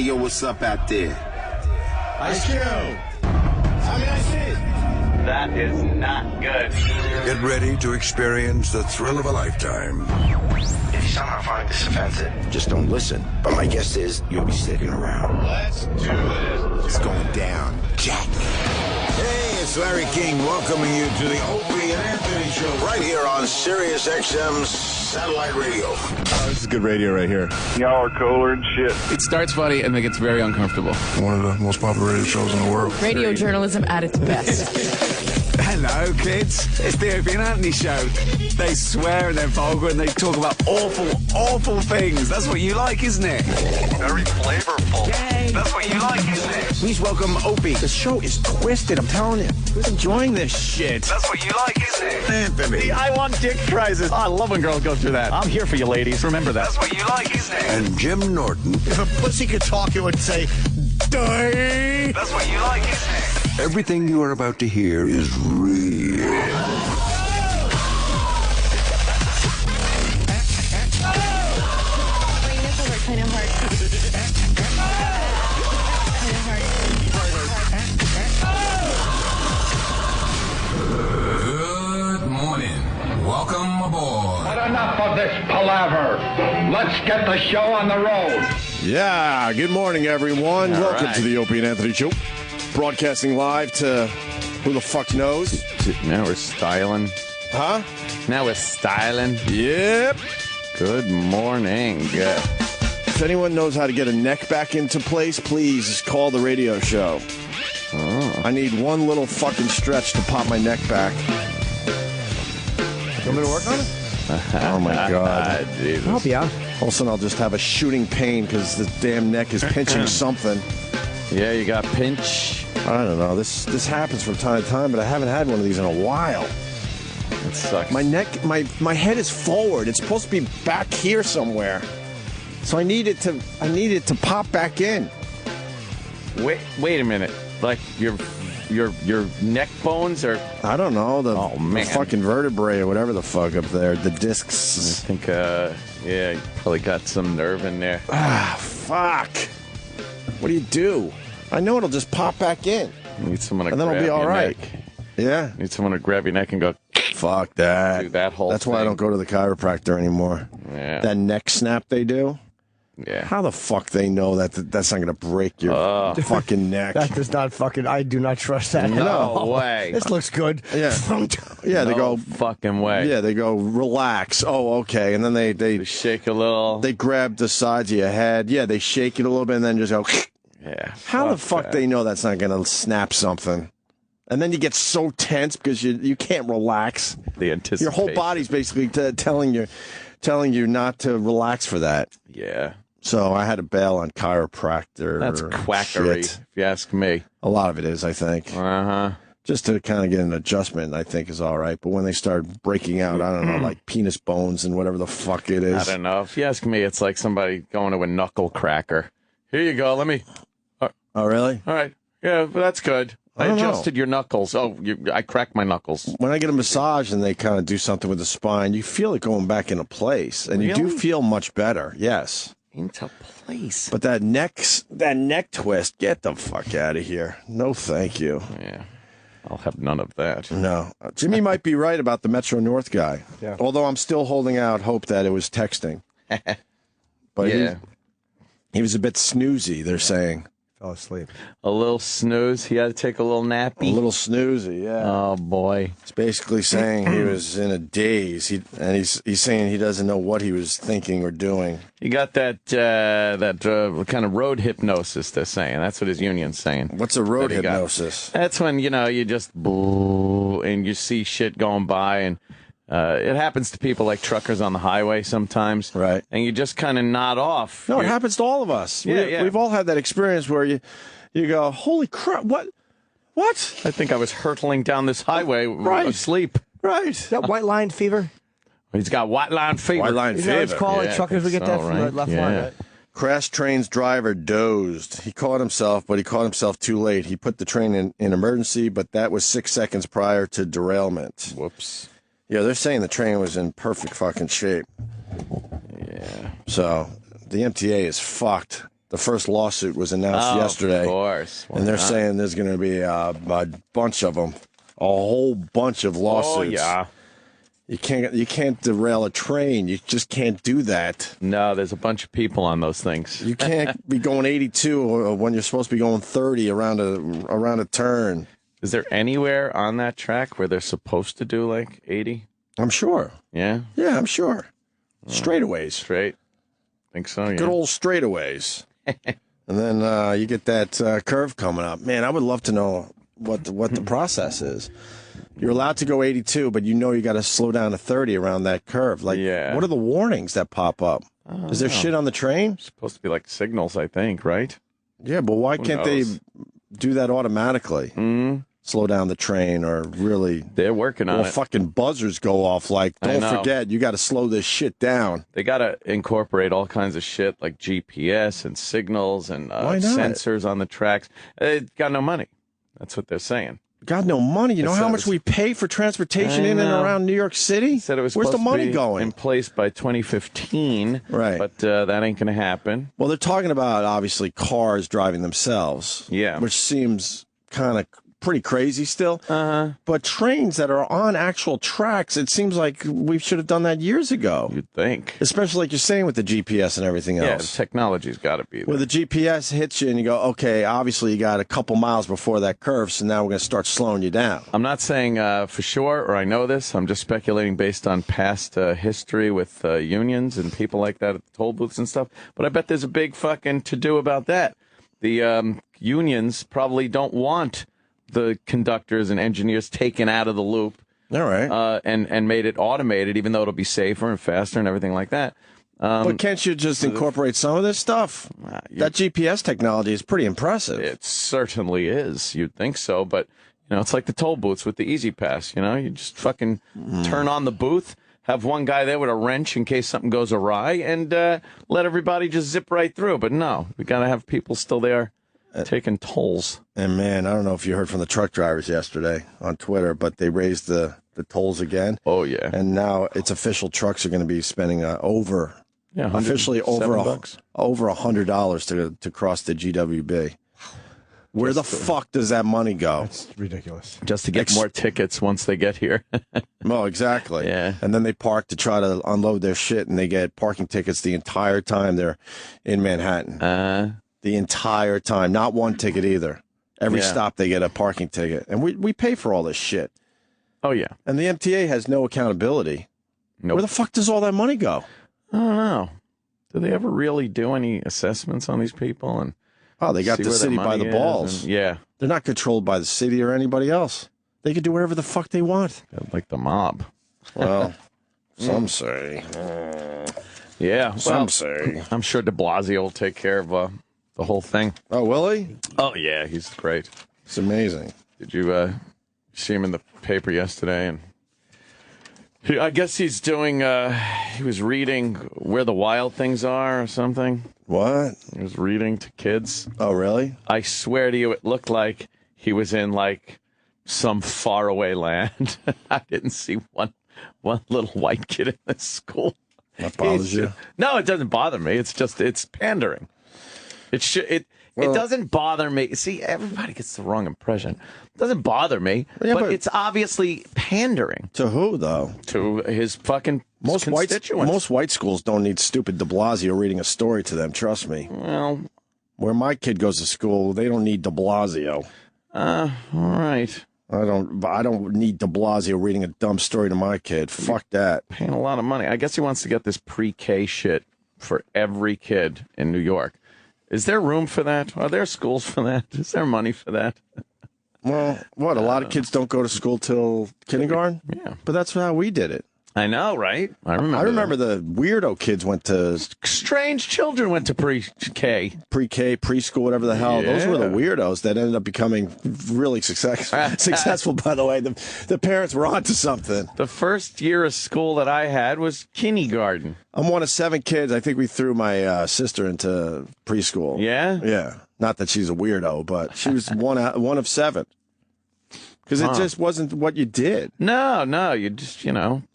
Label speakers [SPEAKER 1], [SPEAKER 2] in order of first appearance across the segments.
[SPEAKER 1] yo, what's up out there?
[SPEAKER 2] Ice Cube. How many ice is?
[SPEAKER 3] That is not good.
[SPEAKER 4] Get ready to experience the thrill of a lifetime.
[SPEAKER 5] If you somehow find this offensive, just don't listen. But my guess is you'll be sticking around.
[SPEAKER 2] Let's do this.
[SPEAKER 1] It's going down. Jack.
[SPEAKER 4] Hey, it's Larry King welcoming you to the Opie and Anthony Show right here on Sirius XM's satellite radio.
[SPEAKER 6] Oh, this is good radio right here.
[SPEAKER 7] Y'all are cooler and shit.
[SPEAKER 8] It starts funny and then gets very uncomfortable.
[SPEAKER 9] One of the most popular radio shows in the world.
[SPEAKER 10] Radio journalism at its best.
[SPEAKER 11] Hello, kids. It's the Opie and Anthony Show. They swear and they're vulgar and they talk about awful, awful things. That's what you like, isn't it?
[SPEAKER 7] Very flavorful.
[SPEAKER 11] Yay. That's what you like, isn't it?
[SPEAKER 5] Please welcome Opie. The show is twisted, I'm telling you. Who's enjoying this shit?
[SPEAKER 11] That's what you like, isn't it?
[SPEAKER 4] Anthony.
[SPEAKER 6] I want dick prizes. I love when girls go through that. I'm here for you, ladies. Remember that.
[SPEAKER 11] That's what you like, isn't it?
[SPEAKER 4] And Jim Norton.
[SPEAKER 2] If a pussy could talk, it would say, die.
[SPEAKER 11] That's what you like, isn't it?
[SPEAKER 4] Everything you are about to hear is real.
[SPEAKER 10] Kind of hard.
[SPEAKER 12] Good morning. Welcome aboard.
[SPEAKER 7] But enough of this palaver. Let's get the show on the road.
[SPEAKER 6] Yeah, good morning, everyone.
[SPEAKER 8] All
[SPEAKER 6] Welcome
[SPEAKER 8] right.
[SPEAKER 6] to the Opie and Anthony Show. Broadcasting live to who the fuck knows?
[SPEAKER 8] Now we're styling.
[SPEAKER 6] Huh?
[SPEAKER 8] Now we're styling.
[SPEAKER 6] Yep.
[SPEAKER 8] Good morning. Good.
[SPEAKER 6] If anyone knows how to get a neck back into place, please call the radio show.
[SPEAKER 8] Oh.
[SPEAKER 6] I need one little fucking stretch to pop my neck back.
[SPEAKER 2] You want me to work on it?
[SPEAKER 6] Oh, my God.
[SPEAKER 8] Jesus.
[SPEAKER 2] I'll help you out.
[SPEAKER 6] All of a sudden, I'll just have a shooting pain because the damn neck is pinching something.
[SPEAKER 8] Yeah, you got pinch.
[SPEAKER 6] I don't know. This happens from time to time, but I haven't had one of these in a while.
[SPEAKER 8] It sucks.
[SPEAKER 6] My neck, my head is forward. It's supposed to be back here somewhere. So I need it to pop back in.
[SPEAKER 8] Wait a minute. Like your neck bones are.
[SPEAKER 6] I don't know the
[SPEAKER 8] man.
[SPEAKER 6] fucking vertebrae or whatever the fuck up there. The
[SPEAKER 8] I
[SPEAKER 6] discs.
[SPEAKER 8] think. Yeah, you probably got some nerve in there.
[SPEAKER 6] Ah, fuck. What do? I know it'll just pop back in.
[SPEAKER 8] You need someone to
[SPEAKER 6] And then
[SPEAKER 8] grab
[SPEAKER 6] I'll be all
[SPEAKER 8] your
[SPEAKER 6] right.
[SPEAKER 8] neck.
[SPEAKER 6] Yeah.
[SPEAKER 8] You need someone to grab your neck and go.
[SPEAKER 6] Fuck that.
[SPEAKER 8] Do that whole
[SPEAKER 6] That's why I
[SPEAKER 8] thing.
[SPEAKER 6] don't go to the chiropractor anymore.
[SPEAKER 8] Yeah.
[SPEAKER 6] That neck snap they do.
[SPEAKER 8] Yeah.
[SPEAKER 6] How the fuck they know that's not going to break your fucking neck?
[SPEAKER 2] That does not fucking. I do not trust that.
[SPEAKER 8] No way.
[SPEAKER 2] This looks good.
[SPEAKER 6] Yeah. Yeah, they
[SPEAKER 8] No
[SPEAKER 6] go.
[SPEAKER 8] fucking way.
[SPEAKER 6] Yeah, they go, relax. Oh, okay. And then they
[SPEAKER 8] You shake a little.
[SPEAKER 6] they grab the sides of your head. Yeah, they shake it a little bit and then just go.
[SPEAKER 8] Yeah.
[SPEAKER 6] How the fuck
[SPEAKER 8] that.
[SPEAKER 6] they know that's not going to snap something? And then you get so tense because you can't relax.
[SPEAKER 8] The anticipation.
[SPEAKER 6] Your whole body's basically telling you not to relax for that.
[SPEAKER 8] Yeah.
[SPEAKER 6] So I had to bail on chiropractor.
[SPEAKER 8] That's quackery,
[SPEAKER 6] shit.
[SPEAKER 8] if you ask me.
[SPEAKER 6] A lot of it is, I think.
[SPEAKER 8] Uh-huh.
[SPEAKER 6] Just to kind of get an adjustment, I think is all right. But when they start breaking out, I don't know, like penis bones and whatever the fuck it is.
[SPEAKER 8] I don't know. If you ask me, it's like somebody going to a knuckle cracker. Here you go. Let me.
[SPEAKER 6] Oh, really?
[SPEAKER 8] All right. Yeah, but that's good. I
[SPEAKER 6] don't know.
[SPEAKER 8] adjusted your knuckles. Oh, I cracked my knuckles.
[SPEAKER 6] When I get a massage and they kind of do something with the spine, you feel it going back into place. And you do
[SPEAKER 8] Really?
[SPEAKER 6] feel much better, yes.
[SPEAKER 8] Into place.
[SPEAKER 6] But that neck twist, get the fuck out of here. No, thank you.
[SPEAKER 8] Yeah. I'll have none of that.
[SPEAKER 6] No. Jimmy might be right about the Metro North guy.
[SPEAKER 2] Yeah.
[SPEAKER 6] Although I'm still holding out hope that it was texting. But
[SPEAKER 8] Yeah.
[SPEAKER 6] he was a bit snoozy, they're saying.
[SPEAKER 2] Fell asleep.
[SPEAKER 8] A little snooze. He had to take a little nappy.
[SPEAKER 6] A little snoozy, yeah.
[SPEAKER 8] Oh, boy.
[SPEAKER 6] It's basically saying he was in a daze. He's saying he doesn't know what he was thinking or doing.
[SPEAKER 8] You got that kind of road hypnosis, they're saying. That's what his union's saying.
[SPEAKER 6] What's a road
[SPEAKER 8] That he got.
[SPEAKER 6] hypnosis?
[SPEAKER 8] That's when, you just boo and you see shit going by, and it happens to people like truckers on the highway sometimes.
[SPEAKER 6] Right.
[SPEAKER 8] And you just kind of nod off.
[SPEAKER 6] No, it happens to all of us.
[SPEAKER 8] Yeah.
[SPEAKER 6] We've all had that experience where you go, holy crap, what?
[SPEAKER 8] I think I was hurtling down this highway
[SPEAKER 6] Right.
[SPEAKER 8] asleep.
[SPEAKER 6] Right.
[SPEAKER 2] Is that white line fever?
[SPEAKER 8] He's got white line fever.
[SPEAKER 6] White line
[SPEAKER 2] Is that what it's
[SPEAKER 6] fever.
[SPEAKER 2] called? Like
[SPEAKER 8] Yeah, I
[SPEAKER 2] truckers, we
[SPEAKER 8] think
[SPEAKER 2] get that
[SPEAKER 8] so,
[SPEAKER 2] from
[SPEAKER 8] right?
[SPEAKER 2] the left
[SPEAKER 8] Yeah.
[SPEAKER 2] line, right?
[SPEAKER 6] Crash train's driver dozed. He caught himself, but he caught himself too late. He put the train in emergency, but that was 6 seconds prior to derailment.
[SPEAKER 8] Whoops.
[SPEAKER 6] Yeah, they're saying the train was in perfect fucking shape.
[SPEAKER 8] Yeah.
[SPEAKER 6] So the MTA is fucked. The first lawsuit was announced yesterday.
[SPEAKER 8] Of course.
[SPEAKER 6] And they're saying there's going to be a bunch of them, a whole bunch of lawsuits.
[SPEAKER 8] Oh, yeah.
[SPEAKER 6] You can't derail a train. You just can't do that.
[SPEAKER 8] No, there's a bunch of people on those things.
[SPEAKER 6] You can't be going 82 when you're supposed to be going 30 around a turn.
[SPEAKER 8] Is there anywhere on that track where they're supposed to do like 80?
[SPEAKER 6] I'm sure.
[SPEAKER 8] Yeah?
[SPEAKER 6] Yeah, I'm sure. Straightaways.
[SPEAKER 8] Straight. Think so, yeah.
[SPEAKER 6] Good old straightaways. And then you get that curve coming up. Man, I would love to know what the process is. You're allowed to go 82, but you got to slow down to 30 around that curve. Like, what are the warnings that pop up? Is there shit on the train?
[SPEAKER 8] It's supposed to be like signals, I think, right?
[SPEAKER 6] Yeah, but why can't they do that automatically?
[SPEAKER 8] Mm-hmm.
[SPEAKER 6] Slow down the train or really...
[SPEAKER 8] They're working on it.
[SPEAKER 6] Fucking buzzers go off like, don't forget, you got to slow this shit down.
[SPEAKER 8] They got to incorporate all kinds of shit like GPS and signals and sensors on the tracks. They got no money. That's what they're saying.
[SPEAKER 6] Got no money. You know how much we pay for transportation in and around New York City?
[SPEAKER 8] Said it was
[SPEAKER 6] Where's the money
[SPEAKER 8] to be
[SPEAKER 6] going?
[SPEAKER 8] in place by 2015.
[SPEAKER 6] Right.
[SPEAKER 8] But that ain't going to happen.
[SPEAKER 6] Well, they're talking about, obviously, cars driving themselves.
[SPEAKER 8] Yeah.
[SPEAKER 6] Which seems kind of pretty crazy still.
[SPEAKER 8] Uh-huh.
[SPEAKER 6] But trains that are on actual tracks, it seems like we should have done that years ago.
[SPEAKER 8] You'd think.
[SPEAKER 6] Especially like you're saying with the GPS and everything else.
[SPEAKER 8] Yeah, the technology's got to be there.
[SPEAKER 6] Where the GPS hits you and you go, okay, obviously you got a couple miles before that curve, so now we're going to start slowing you down.
[SPEAKER 8] I'm not saying for sure, or I know this. I'm just speculating based on past history with unions and people like that at the toll booths and stuff. But I bet there's a big fucking to-do about that. The unions probably don't want the conductors and engineers taken out of the loop.
[SPEAKER 6] All right.
[SPEAKER 8] And made it automated, even though it'll be safer and faster and everything like that.
[SPEAKER 6] But can't you just incorporate some of this stuff? That GPS technology is pretty impressive.
[SPEAKER 8] It certainly is. You'd think so, but it's like the toll booths with the Easy Pass. You just fucking turn on the booth, have one guy there with a wrench in case something goes awry, and let everybody just zip right through. But no, we got to have people still there taking tolls.
[SPEAKER 6] And man, I don't know if you heard from the truck drivers yesterday on Twitter, but they raised the tolls again.
[SPEAKER 8] Oh yeah.
[SPEAKER 6] And now it's official. Trucks are going to be spending officially over $100 to cross the GWB. Where the fuck does that money go?
[SPEAKER 2] That's ridiculous.
[SPEAKER 8] Just to get more tickets once they get here.
[SPEAKER 6] Well, exactly.
[SPEAKER 8] Yeah.
[SPEAKER 6] And then they park to try to unload their shit, and they get parking tickets the entire time they're in Manhattan. The entire time. Not one ticket either. Every stop they get a parking ticket. And we pay for all this shit.
[SPEAKER 8] Oh, yeah.
[SPEAKER 6] And the MTA has no accountability.
[SPEAKER 8] Nope.
[SPEAKER 6] Where the fuck does all that money go?
[SPEAKER 8] I don't know. Do they ever really do any assessments on these people? And
[SPEAKER 6] they got the city by the balls.
[SPEAKER 8] Yeah.
[SPEAKER 6] They're not controlled by the city or anybody else. They can do whatever the fuck they want.
[SPEAKER 8] Like the mob.
[SPEAKER 6] Well, some say.
[SPEAKER 8] Yeah.
[SPEAKER 6] Some say.
[SPEAKER 8] I'm sure de Blasio will take care of the whole thing.
[SPEAKER 6] Oh, will he?
[SPEAKER 8] Oh, yeah. He's great.
[SPEAKER 6] It's amazing.
[SPEAKER 8] Did you see him in the paper yesterday? And I guess he's doing, he was reading Where the Wild Things Are or something.
[SPEAKER 6] What?
[SPEAKER 8] He was reading to kids.
[SPEAKER 6] Oh, really?
[SPEAKER 8] I swear to you, it looked like he was in, like, some faraway land. I didn't see one little white kid in this school.
[SPEAKER 6] That bothers you?
[SPEAKER 8] No, it doesn't bother me. It's pandering. It doesn't bother me. See, everybody gets the wrong impression. It doesn't bother me, but it's obviously pandering.
[SPEAKER 6] To who, though?
[SPEAKER 8] To his fucking constituents.
[SPEAKER 6] Most white schools don't need stupid de Blasio reading a story to them, trust me.
[SPEAKER 8] Well,
[SPEAKER 6] where my kid goes to school, they don't need de Blasio.
[SPEAKER 8] All right.
[SPEAKER 6] I don't need de Blasio reading a dumb story to my kid. Fuck that.
[SPEAKER 8] Paying a lot of money. I guess he wants to get this pre-K shit for every kid in New York. Is there room for that? Are there schools for that? Is there money for that?
[SPEAKER 6] Well, what? A lot of kids don't go to school till kindergarten?
[SPEAKER 8] Yeah.
[SPEAKER 6] But that's how we did it.
[SPEAKER 8] I know, right? I
[SPEAKER 6] remember the weirdo kids went to...
[SPEAKER 8] Strange children went to pre-K.
[SPEAKER 6] Pre-K, preschool, whatever the hell. Yeah. Those were the weirdos that ended up becoming really successful, by the way. The parents were onto something.
[SPEAKER 8] The first year of school that I had was kindergarten.
[SPEAKER 6] I'm one of 7 kids. I think we threw my sister into preschool.
[SPEAKER 8] Yeah?
[SPEAKER 6] Yeah. Not that she's a weirdo, but she was one of 7. Because it just wasn't what you did.
[SPEAKER 8] No, you just,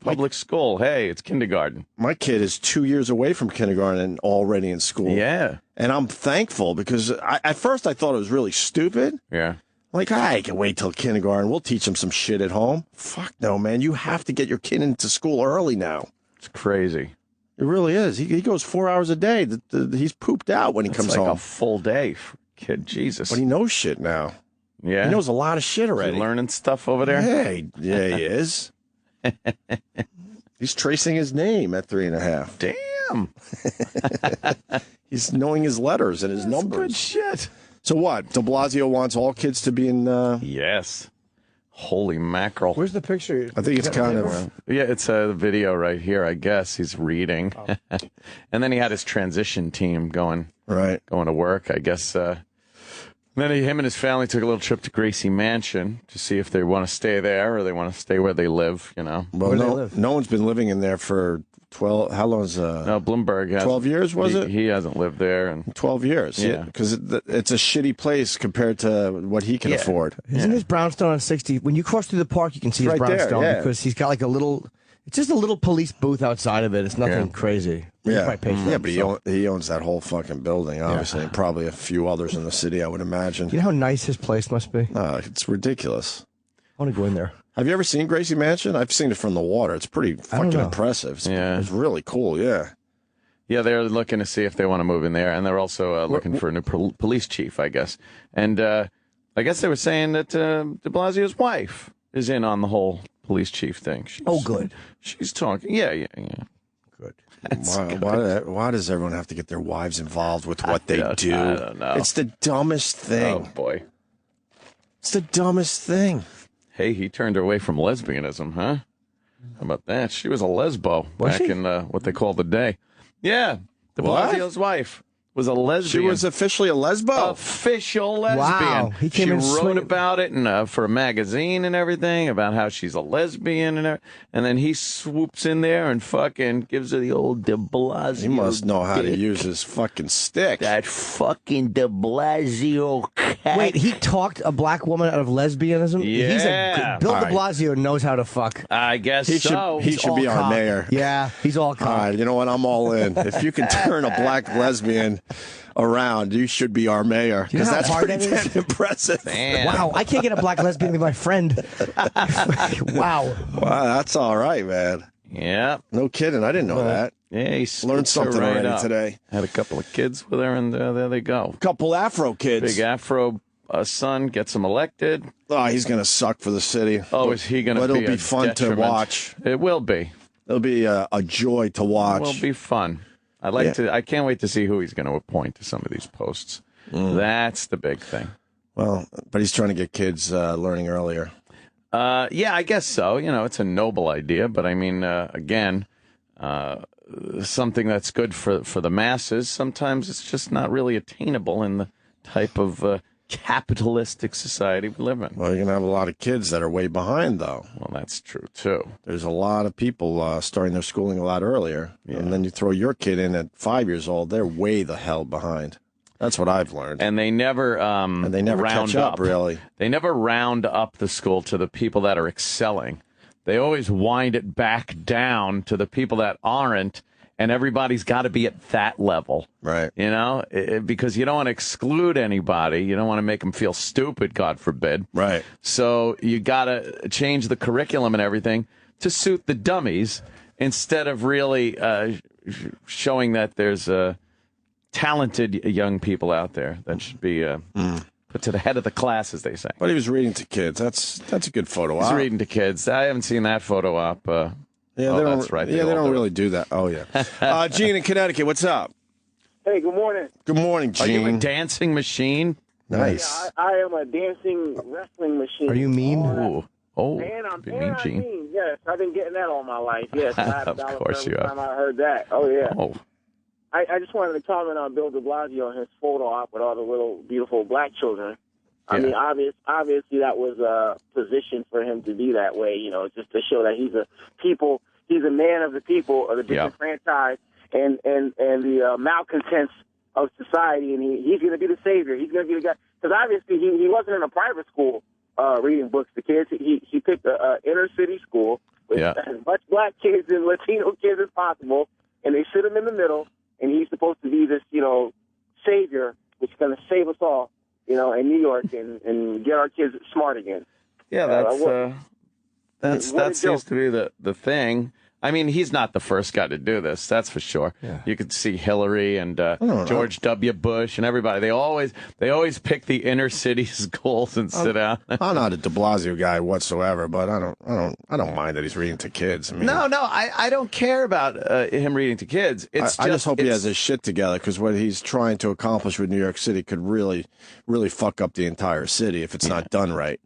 [SPEAKER 8] public school. Hey, it's kindergarten.
[SPEAKER 6] My kid is 2 years away from kindergarten and already in school.
[SPEAKER 8] Yeah.
[SPEAKER 6] And I'm thankful because at first I thought it was really stupid.
[SPEAKER 8] Yeah.
[SPEAKER 6] Like, I can wait till kindergarten. We'll teach him some shit at home. Fuck no, man. You have to get your kid into school early now.
[SPEAKER 8] It's crazy.
[SPEAKER 6] It really is. He goes 4 hours a day. He's pooped out when he comes home.
[SPEAKER 8] It's like a full day for a kid. Jesus.
[SPEAKER 6] But he knows shit now.
[SPEAKER 8] Yeah.
[SPEAKER 6] He knows a lot of shit already.
[SPEAKER 8] Is he learning stuff over there?
[SPEAKER 6] Yeah, he is. He's tracing his name at 3.5.
[SPEAKER 8] Damn.
[SPEAKER 6] He's knowing his letters and his numbers.
[SPEAKER 8] Good shit.
[SPEAKER 6] So what? De Blasio wants all kids to be in...
[SPEAKER 8] Yes. Holy mackerel.
[SPEAKER 13] Where's the picture?
[SPEAKER 6] I think it's kind of...
[SPEAKER 8] Yeah, it's a video right here, I guess. He's reading. Oh. And then he had his transition team going to work, I guess. Then him and his family took a little trip to Gracie Mansion to see if they want to stay there or they want to stay where they live,
[SPEAKER 6] Well, no one's been living in there for 12... How long is...
[SPEAKER 8] No, Bloomberg has...
[SPEAKER 6] 12 years, was it?
[SPEAKER 8] He hasn't lived there. In
[SPEAKER 6] 12 years, yeah. Because it's a shitty place compared to what he can afford.
[SPEAKER 13] Isn't his brownstone on 60? When you cross through the park, you can see his brownstone because he's got like a little... It's just a little police booth outside of it. It's nothing crazy.
[SPEAKER 6] But he owns that whole fucking building, obviously, and probably a few others in the city, I would imagine.
[SPEAKER 13] You know how nice his place must be?
[SPEAKER 6] It's ridiculous.
[SPEAKER 13] I want to go in there.
[SPEAKER 6] Have you ever seen Gracie Mansion? I've seen it from the water. It's pretty fucking impressive. It's really cool, yeah.
[SPEAKER 8] Yeah, they're looking to see if they want to move in there, and they're also looking for a new police chief, I guess. And I guess they were saying that de Blasio's wife is in on the whole police chief thing.
[SPEAKER 13] Good.
[SPEAKER 8] She's talking. Yeah.
[SPEAKER 13] Good.
[SPEAKER 6] Why does everyone have to get their wives involved with what they do?
[SPEAKER 8] I don't know.
[SPEAKER 6] It's the dumbest thing.
[SPEAKER 8] Oh, boy.
[SPEAKER 6] It's the dumbest thing.
[SPEAKER 8] Hey, he turned her away from lesbianism, huh? How about that? She was a lesbo back in what they call the day. Yeah, de Blasio's wife was a lesbian.
[SPEAKER 6] She was officially a lesbo?
[SPEAKER 8] Official lesbian.
[SPEAKER 13] Wow.
[SPEAKER 8] She wrote about it for a magazine and everything, about how she's a lesbian and then he swoops in there and fucking gives her the old de Blasio.
[SPEAKER 6] He must know how to use his fucking stick.
[SPEAKER 8] That fucking de Blasio cat.
[SPEAKER 13] Wait, he talked a black woman out of lesbianism?
[SPEAKER 8] Yeah.
[SPEAKER 13] Bill de Blasio knows how to fuck.
[SPEAKER 8] I guess
[SPEAKER 6] he
[SPEAKER 8] so.
[SPEAKER 6] He should be our mayor.
[SPEAKER 13] Yeah, he's all cock.
[SPEAKER 6] All right, you know what? I'm all in. If you can turn a black lesbian around, you should be our mayor, because that's pretty damn impressive.
[SPEAKER 8] Damn.
[SPEAKER 13] Wow, I can't get a black lesbian to be my friend. Wow,
[SPEAKER 6] that's all right, man.
[SPEAKER 8] Yeah,
[SPEAKER 6] no kidding. I didn't know that.
[SPEAKER 8] Yeah, he
[SPEAKER 6] learned something already today.
[SPEAKER 8] Had a couple of kids with her, and there they go.
[SPEAKER 6] Couple Afro kids.
[SPEAKER 8] Big Afro son gets him elected.
[SPEAKER 6] Oh, he's gonna suck for the city.
[SPEAKER 8] Oh, is he gonna?
[SPEAKER 6] But it'll be fun to watch.
[SPEAKER 8] It will be.
[SPEAKER 6] It'll be a joy to watch.
[SPEAKER 8] It will be fun. I can't wait to see who he's going to appoint to some of these posts. That's the big thing.
[SPEAKER 6] Well, but he's trying to get kids learning earlier.
[SPEAKER 8] Yeah, I guess so. It's a noble idea, but I mean, again, something that's good for the masses. Sometimes it's just not really attainable in the type of capitalistic society we live in.
[SPEAKER 6] Well, you're going to have a lot of kids that are way behind, though.
[SPEAKER 8] Well, that's true, too.
[SPEAKER 6] There's a lot of people starting their schooling a lot earlier. Yeah. And then you throw your kid in at 5 years old, they're way the hell behind. That's what I've learned.
[SPEAKER 8] And they never round
[SPEAKER 6] catch up, really.
[SPEAKER 8] They never round up the school to the people that are excelling. They always wind it back down to the people that aren't. And everybody's got to be at that level.
[SPEAKER 6] Right.
[SPEAKER 8] Because you don't want to exclude anybody. You don't want to make them feel stupid, God forbid.
[SPEAKER 6] Right.
[SPEAKER 8] So you got to change the curriculum and everything to suit the dummies instead of really showing that there's talented young people out there that should be put to the head of the class, as they say.
[SPEAKER 6] But he was reading to kids. That's a good photo op.
[SPEAKER 8] He's reading to kids. I haven't seen that photo op.
[SPEAKER 6] Yeah, that's right. Yeah, they don't really do that. Oh, yeah. Gene in Connecticut, what's up?
[SPEAKER 14] Hey, good morning.
[SPEAKER 6] Good morning, Gene.
[SPEAKER 8] Are you a dancing machine?
[SPEAKER 6] Nice.
[SPEAKER 14] Yeah, I am a dancing wrestling machine.
[SPEAKER 13] Are you mean?
[SPEAKER 14] Man, I'm mean. Yes, I've been getting that all my life. Yes,
[SPEAKER 8] of course you have.
[SPEAKER 14] Time I heard that. Oh, yeah.
[SPEAKER 8] Oh.
[SPEAKER 14] I just wanted to comment on Bill de Blasio and his photo op with all the little beautiful black children. I mean, obviously that was a position for him to be that way, just to show that he's a man of the people, of the disenfranchised and the malcontents of society, and he's going to be the savior. He's going to be the guy. Because obviously he wasn't in a private school reading books to kids. He picked a inner city school with as much black kids and Latino kids as possible, and they sit him in the middle, and he's supposed to be this, savior, which is going to save us all, in New York and get our kids smart again.
[SPEAKER 8] Yeah, that seems to be the thing. I mean, he's not the first guy to do this, that's for sure. Yeah. You could see Hillary and George W. Bush and everybody. They always pick the inner city schools and sit down.
[SPEAKER 6] I'm not a de Blasio guy whatsoever, but I don't mind that he's reading to kids. I mean,
[SPEAKER 8] no, I don't care about him reading to kids.
[SPEAKER 6] I just hope he has his shit together, because what he's trying to accomplish with New York City could really, really fuck up the entire city if it's not done right.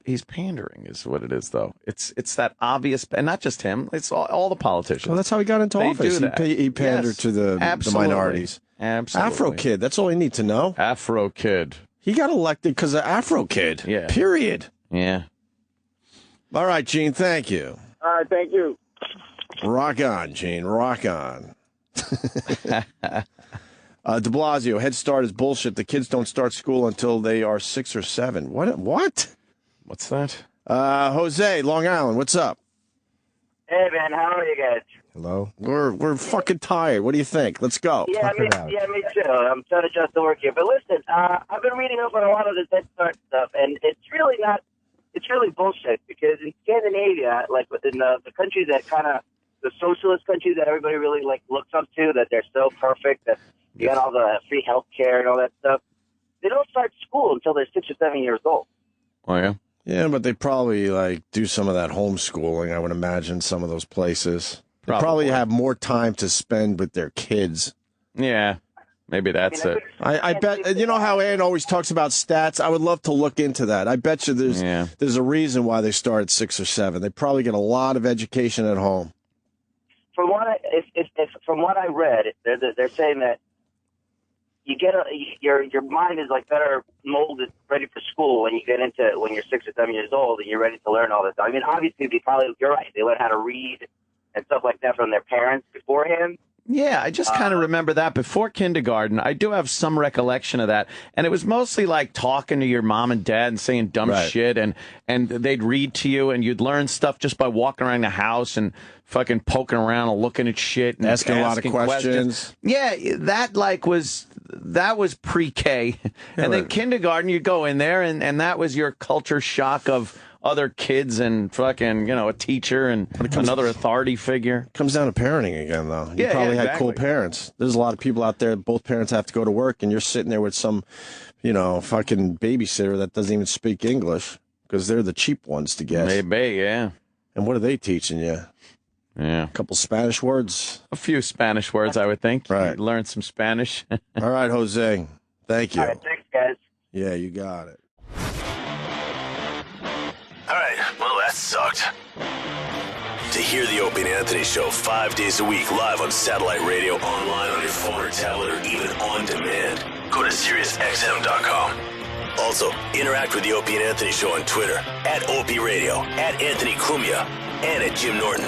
[SPEAKER 8] He's pandering, is what it is, though. It's that obvious, and not just him. It's all the politicians.
[SPEAKER 6] Well, that's how he got into office. He pandered to the minorities.
[SPEAKER 8] Absolutely.
[SPEAKER 6] Afro Kid. That's all you need to know.
[SPEAKER 8] Afro Kid.
[SPEAKER 6] He got elected because of Afro Kid.
[SPEAKER 8] Yeah.
[SPEAKER 6] Period.
[SPEAKER 8] Yeah.
[SPEAKER 6] All right, Gene. Thank you.
[SPEAKER 14] All right. Thank you.
[SPEAKER 6] Rock on, Gene. Rock on. De Blasio, Head Start is bullshit. The kids don't start school until they are 6 or 7. What?
[SPEAKER 8] What's that?
[SPEAKER 6] Jose, Long Island, what's up?
[SPEAKER 15] Hey, man, how are you guys?
[SPEAKER 6] Hello. We're fucking tired. What do you think? Let's go.
[SPEAKER 15] Yeah, me too. I'm trying to adjust the work here. But listen, I've been reading up on a lot of this Head Start stuff, and it's really bullshit, because in Scandinavia, like within the countries that kind of, the socialist countries that everybody really looks up to, that they're so perfect, that you got all the free health care and all that stuff, they don't start school until they're 6 or 7 years old.
[SPEAKER 8] Oh, yeah?
[SPEAKER 6] Yeah, but they probably do some of that homeschooling, I would imagine, some of those places. They probably have more time to spend with their kids.
[SPEAKER 8] Yeah, maybe that's it.
[SPEAKER 6] I bet, you know how Ann always talks about stats? I would love to look into that. I bet you there's a reason why they start at 6 or 7. They probably get a lot of education at home.
[SPEAKER 15] From what I read, they're saying that you get your mind is better molded, ready for school when you're 6 or 7 years old and you're ready to learn all this. I mean, obviously you're right. They learn how to read and stuff like that from their parents beforehand.
[SPEAKER 8] Yeah, I just kind of remember that before kindergarten. I do have some recollection of that. And it was mostly like talking to your mom and dad and saying dumb shit. And they'd read to you, and you'd learn stuff just by walking around the house and fucking poking around and looking at shit. And
[SPEAKER 6] asking a lot of questions.
[SPEAKER 8] Yeah, that was pre-K. And then kindergarten, you go in there, and that was your culture shock of other kids and fucking, a teacher and another authority figure.
[SPEAKER 6] Comes down to parenting again, though. You probably had cool parents. There's a lot of people out there, both parents have to go to work, and you're sitting there with some, fucking babysitter that doesn't even speak English, because they're the cheap ones to get.
[SPEAKER 8] Maybe, yeah.
[SPEAKER 6] And what are they teaching you?
[SPEAKER 8] Yeah.
[SPEAKER 6] A couple Spanish words?
[SPEAKER 8] A few Spanish words, I would think.
[SPEAKER 6] Right.
[SPEAKER 8] You learn some Spanish.
[SPEAKER 6] All right, Jose. Thank you.
[SPEAKER 15] All right, thanks, guys.
[SPEAKER 6] Yeah, you got it.
[SPEAKER 4] All right, well, that sucked. To hear the Opie and Anthony Show 5 days a week live on satellite radio, online on your phone or tablet, or even on demand, go to SiriusXM.com. Also, interact with the Opie and Anthony Show on Twitter, @Opie Radio, @Anthony Cumia, and @Jim Norton.